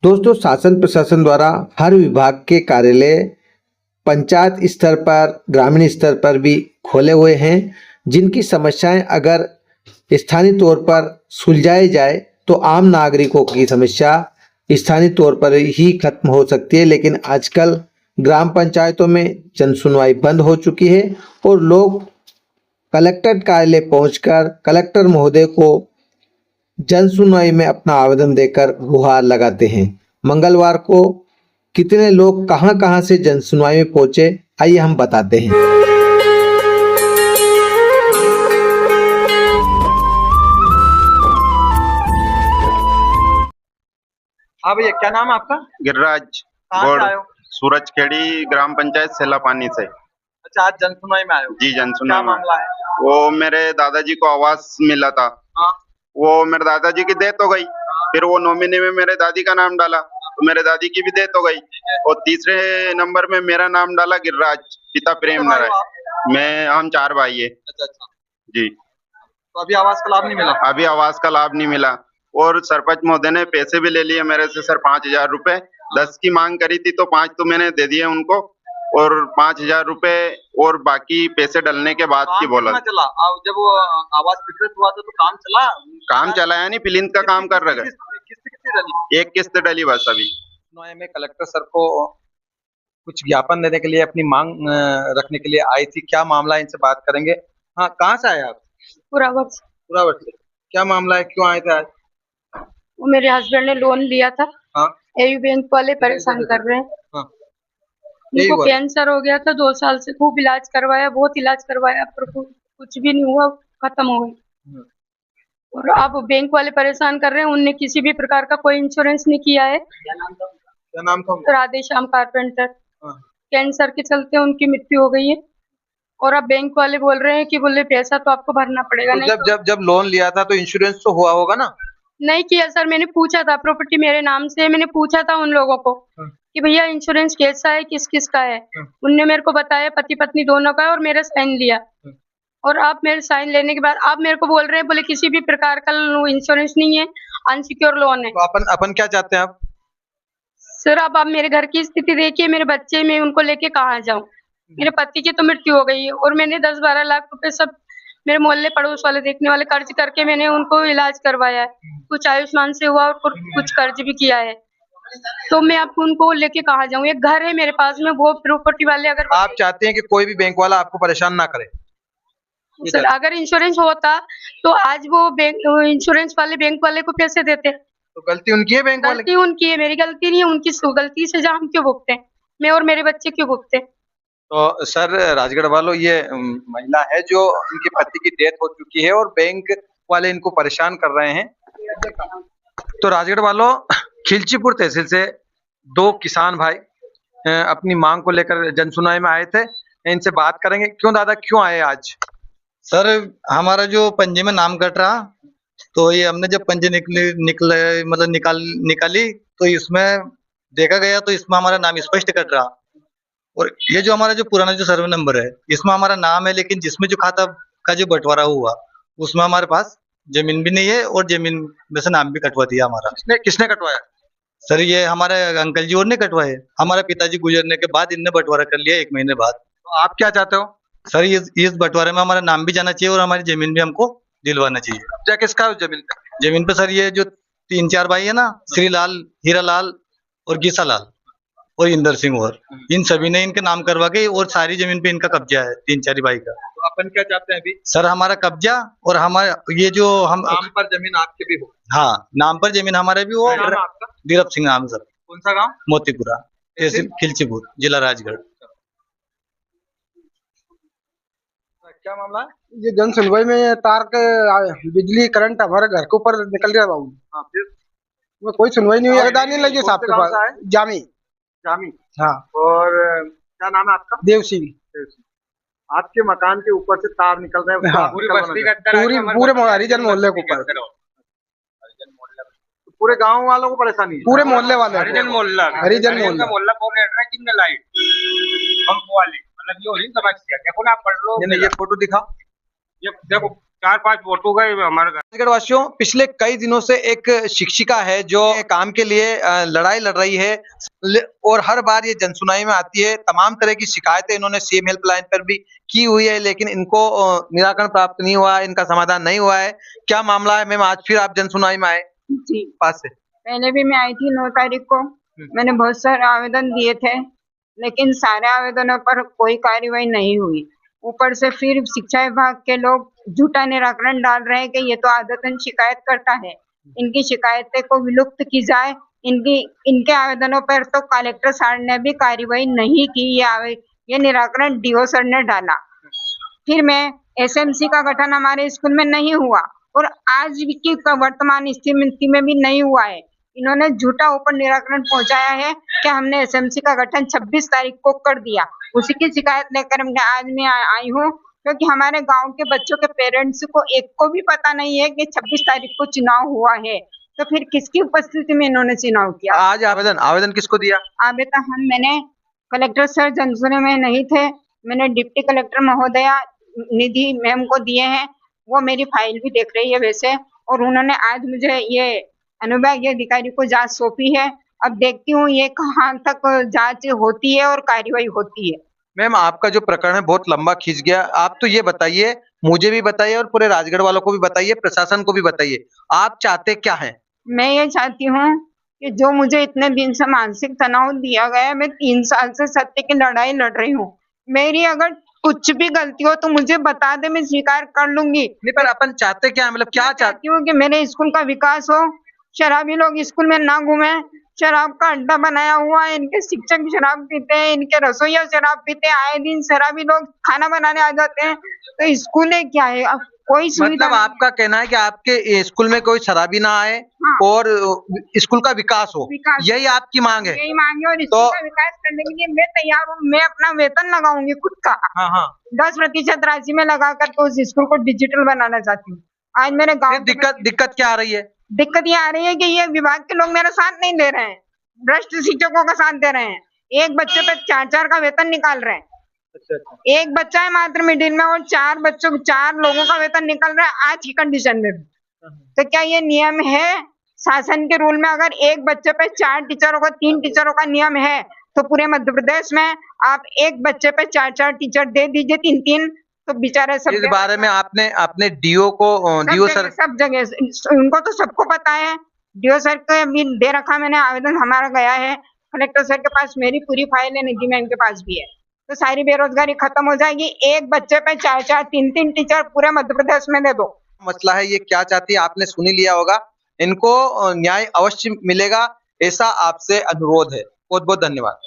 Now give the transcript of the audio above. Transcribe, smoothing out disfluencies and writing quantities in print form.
दोस्तों, शासन प्रशासन द्वारा हर विभाग के कार्यालय पंचायत स्तर पर, ग्रामीण स्तर पर भी खोले हुए हैं, जिनकी समस्याएं अगर स्थानीय तौर पर सुलझाई जाए तो आम नागरिकों की समस्या स्थानीय तौर पर ही खत्म हो सकती है। लेकिन आजकल ग्राम पंचायतों में जन सुनवाई बंद हो चुकी है और लोग कलेक्टर कार्यालय पहुंचकर कलेक्टर महोदय को जन सुनवाई में अपना आवेदन देकर गुहार लगाते हैं। मंगलवार को कितने लोग कहां-कहां से जन सुनवाई में पहुंचे, आइए हम बताते हैं। हाँ भैया, क्या नाम है आपका? गिरिराज कहाँ गौड़, से आए हो? सूरजखेड़ी ग्राम पंचायत सेलापानी से। अच्छा, आज जन सुनवाई में आए हो? जी, जन क्या सुनवाई में। मामला है? वो मेरे दादाजी को आवास मिला था। हाँ। वो मेरे दादाजी की डेथ हो गई, फिर वो नॉमिनी में मेरे दादी का नाम डाला तो मेरे दादी की भी डेथ हो गई और तीसरे नंबर में मेरा नाम डाला गिरिराज, पिता प्रेम नारायण। हम 4 भाई है। अच्छा अच्छा। जी, तो अभी आवास का लाभ नहीं मिला? अभी आवास का लाभ नहीं मिला और सरपंच महोदय ने पैसे भी ले लिए मेरे से सर 5,000 रुपए। 10 की मांग करी थी तो 5 तो मैंने दे दिए उनको और 5,000 रुपए और बाकी पैसे डलने के बाद की बोला। कितना चला? जब वो आवास स्वीकृत हुआ था तो काम चला? काम चलाया नहीं, प्लिंथ का काम कर रहा है। किस्त डली? एक किस्त डली बस अभी। सुनवाई में कलेक्टर सर को कुछ ज्ञापन देने के लिए, अपनी मांग रखने के लिए आई थी। क्या मामला है, इनसे बात करेंगे। हाँ, कहाँ से आए आप? पुरावट से। पुरावट से। क्या मामला है, क्यों आए थे आज? वो मेरे हस्बैंड ने लोन लिया था। हाँ। एयू बैंक वाले परेशान कर रहे हैं। हाँ। उनको कैंसर हो गया था, 2 साल से खूब इलाज करवाया, बहुत इलाज करवाया, पर कुछ भी नहीं हुआ, खत्म हो गई। और अब बैंक वाले परेशान कर रहे हैं। उनने किसी भी प्रकार का कोई इंश्योरेंस नहीं किया है। क्या नाम था? राधेश्याम कारपेंटर। हाँ। कैंसर के चलते उनकी मृत्यु हो गई है और अब बैंक वाले बोल रहे हैं कि बोले पैसा तो आपको भरना पड़ेगा। तो नहीं जब लोन लिया था तो इंश्योरेंस तो हुआ होगा ना? नहीं किया सर। मैंने पूछा था, प्रॉपर्टी मेरे नाम से, मैंने पूछा था उन लोगों को कि भैया इंश्योरेंस कैसा है, किस किस का है। उनने मेरे को बताया पति पत्नी दोनों का है और मेरा साइन लिया। और आप मेरे साइन लेने के बाद आप मेरे को बोल रहे हैं, बोले किसी भी प्रकार का इंश्योरेंस नहीं है, अनसिक्योर लोन है। तो अपन क्या चाहते हैं आप? सर अब आप मेरे घर की स्थिति देखिए, मेरे बच्चे, मैं उनको लेके कहाँ जाऊँ। मेरे पति की तो मृत्यु हो गई है और मैंने 10-12 लाख रुपए सब मेरे मोहल्ले पड़ोस वाले देखने वाले कर्ज करके मैंने उनको इलाज करवाया है। कुछ आयुष्मान से हुआ और कुछ कर्ज भी किया है। तो मैं अब उनको लेके कहाँ जाऊँ? एक घर है मेरे पास में, वो प्रॉपर्टी वाले अगर आप चाहते हैं कि कोई भी बैंक वाला आपको परेशान ना करे? सर अगर इंश्योरेंस होता तो आज वो बैंक इंश्योरेंस वाले बैंक वाले को पैसे देते। तो गलती उनकी है, बैंक वाले गलती उनकी है, मेरी गलती नहीं है। उनकी गलती से हम क्यों भुगते? मैं और मेरे बच्चे क्यों भुगते? तो सर, राजगढ़ वालों, ये महिला है जो उनके पति की डेथ हो चुकी है और बैंक वाले इनको परेशान कर रहे हैं। तो राजगढ़ वालों, खिलचीपुर तहसील से 2 किसान भाई अपनी मांग को लेकर जन सुनवाई में आए थे। इनसे बात करेंगे। क्यों दादा, क्यों आए आज? सर हमारा जो पंजे में नाम कट रहा, तो ये हमने जब पंजे निकाली तो इसमें देखा गया तो इसमें हमारा नाम स्पष्ट कट रहा। और ये जो हमारा जो पुराना जो सर्वे नंबर है इसमें हमारा नाम है, लेकिन जिसमें जो खाता का जो बंटवारा हुआ उसमें हमारे पास जमीन भी नहीं है और जमीन में से नाम भी कटवा दिया हमारा। किसने कटवाया? सर ये हमारे अंकल जी और ने कटवाए। हमारे पिताजी गुजरने के बाद इनने बंटवारा कर लिया 1 महीने बाद। तो आप क्या चाहते हो? सर इस बंटवारे में हमारा नाम भी जाना चाहिए और हमारी जमीन भी हमको दिलवाना चाहिए। क्या किसका है उस जमीन पे? जमीन पे सर ये जो 3-4 भाई है ना, श्रीलाल, हीरालाल और गीसालाल और इंदर सिंह, और इन सभी ने इनके नाम करवा के और सारी जमीन पे इनका कब्जा है 3-4 भाई का। तो अपन क्या चाहते हैं अभी? सर हमारा कब्जा और हमारा ये जो हम नाम पर जमीन आपके भी हो? हाँ, नाम पर जमीन हमारे भी हो। क्या नाम है आपका? दीरप सिंह नाम सर। कौन सा गांव? मोतीपुरा, तहसील खिलचीपुर, जिला राजगढ़। क्या मामला है? ये जन सुनवाई में तार के बिजली करंट हमारे घर के ऊपर निकल गया बाबू। हाँ, फिर? वो कोई सुनवाई नहीं हुई। अगदा नहीं लगी साहब के कौन से गांव पास। जामी। जामी। हाँ। और क्या नाम है आपका? देव सिंह। आपके मकान के ऊपर से तार निकल रहे हैं। हाँ। पूरी बस्ती का पूरे हरिजन मोहल्ले के ऊपर। पूरे गांव वालों को परेशानी है? पूरे मोहल्ले वाले। हरिजन मोहल्ला कौन एड्रेस कितने लाइट पंप वाले, मतलब ये हो रही समस्या। देखो ना, आप पढ़ लो। ये फोटो दिखाओ। ये देखो 4-5 फोटो गए हमारे घर। राजगढ़ वासियों, पिछले कई दिनों से एक शिक्षिका है जो काम के लिए लड़ाई लड़ रही है और हर बार ये जनसुनवाई में आती है। तमाम तरह की शिकायतें इन्होंने सीएम हेल्पलाइन पर भी की हुई है, लेकिन इनको निराकरण प्राप्त नहीं हुआ है, इनका समाधान नहीं हुआ है। क्या मामला है मैम, आज फिर आप जनसुनवाई में आए जी, पास से? पहले भी मैं आई थी 9 तारीख को। मैंने बहुत सारे आवेदन दिए थे, लेकिन सारे आवेदनों पर कोई कार्रवाई नहीं हुई। ऊपर से फिर शिक्षा विभाग के लोग झूठा निराकरण डाल रहे हैं कि ये तो आदतन शिकायत करता है, इनकी शिकायतें को विलुप्त की जाए। इनके आवेदनों पर तो कलेक्टर सर ने भी कार्रवाई नहीं की। ये निराकरण डीओ सर ने डाला। फिर मैं एसएमसी का गठन हमारे स्कूल में नहीं हुआ और आज की वर्तमान स्थिति में भी नहीं हुआ है। इन्होंने झूठा ऊपर निराकरण पहुंचाया है कि हमने एसएमसी का गठन 26 तारीख को कर दिया। उसी की शिकायत लेकर आज मैं आई हूँ, क्योंकि हमारे गांव के बच्चों के पेरेंट्स को एक को भी पता नहीं है कि 26 तारीख को चुनाव हुआ है। तो फिर किसकी उपस्थिति में इन्होंने चुनाव किया? आज आवेदन किसको दिया? आवेदन मैंने कलेक्टर सर जनसुनवाई में नहीं थे, मैंने डिप्टी कलेक्टर महोदया निधि मैम को दिए हैं। वो मेरी फाइल भी देख रही है वैसे, और उन्होंने आज मुझे ये अनुविभागीय अधिकारी को जांच सौंपी है। अब देखती हूँ ये कहाँ तक जांच होती है और कार्रवाई होती है। मैम, आपका जो प्रकरण है बहुत लंबा खींच गया। आप तो ये बताइए, मुझे भी बताइए और पूरे राजगढ़ वालों को भी बताइए, प्रशासन को भी बताइए, आप चाहते क्या हैं? मैं ये चाहती हूँ कि जो मुझे इतने दिन से मानसिक तनाव दिया गया है, मैं 3 साल से सत्य की लड़ाई लड़ रही हूँ। मेरी अगर कुछ भी गलती हो तो मुझे बता दे, मैं स्वीकार कर लूंगी। नहीं, पर अपन चाहते क्या है, मतलब क्या चाहती हूँ कि मेरे स्कूल का विकास हो, शराबी लोग स्कूल में ना घूमे। शराब का अड्डा बनाया हुआ है, इनके शिक्षक शराब पीते हैं, इनके रसोइया शराब पीते हैं, आए दिन शराबी लोग खाना बनाने आ जाते हैं। तो स्कूल है क्या है? अब कोई सुविधा मतलब आपका कहना है कि आपके स्कूल में कोई शराबी ना आए और स्कूल का विकास हो, यही आपकी मांग है? यही मांग है, और स्कूल का विकास करने के लिए मैं तैयार हूँ। मैं अपना वेतन लगाऊंगी खुद का। 10% राशि में लगा कर तो उस स्कूल को डिजिटल बनाना चाहती हूँ। आज मेरे गाँव दिक्कत क्या आ रही है? दिक्कत ये आ रही है कि ये विभाग के लोग मेरा साथ नहीं दे रहे हैं, भ्रष्ट शिक्षकों का साथ दे रहे हैं। एक बच्चे पे 4-4 का वेतन निकाल रहे हैं। एक बच्चा है मात्र मिडिल में और 4 लोगों का वेतन निकल रहा है आज की कंडीशन में भी। तो क्या ये नियम है? शासन के रूल में अगर एक बच्चे पे 4 टीचरों का 3 टीचरों का नियम है, तो पूरे मध्य प्रदेश में आप एक बच्चे पे 4-4 टीचर दे दीजिए, 3-3, तो बेचारे सब। इस बारे में आपने डीओ सर सब जगह उनको तो सबको पता है। डीओ सर को भी दे रखा मैंने, आवेदन हमारा गया है। कलेक्टर सर के पास मेरी पूरी फाइल है, निधि मैम के पास भी है। तो सारी बेरोजगारी खत्म हो जाएगी। एक बच्चे पे 4-4, 3-3 टीचर पूरे मध्य प्रदेश में दे दो। मसला है ये, क्या चाहती है आपने सुन ही लिया होगा। इनको न्याय अवश्य मिलेगा, ऐसा आपसे अनुरोध है। बहुत बहुत धन्यवाद।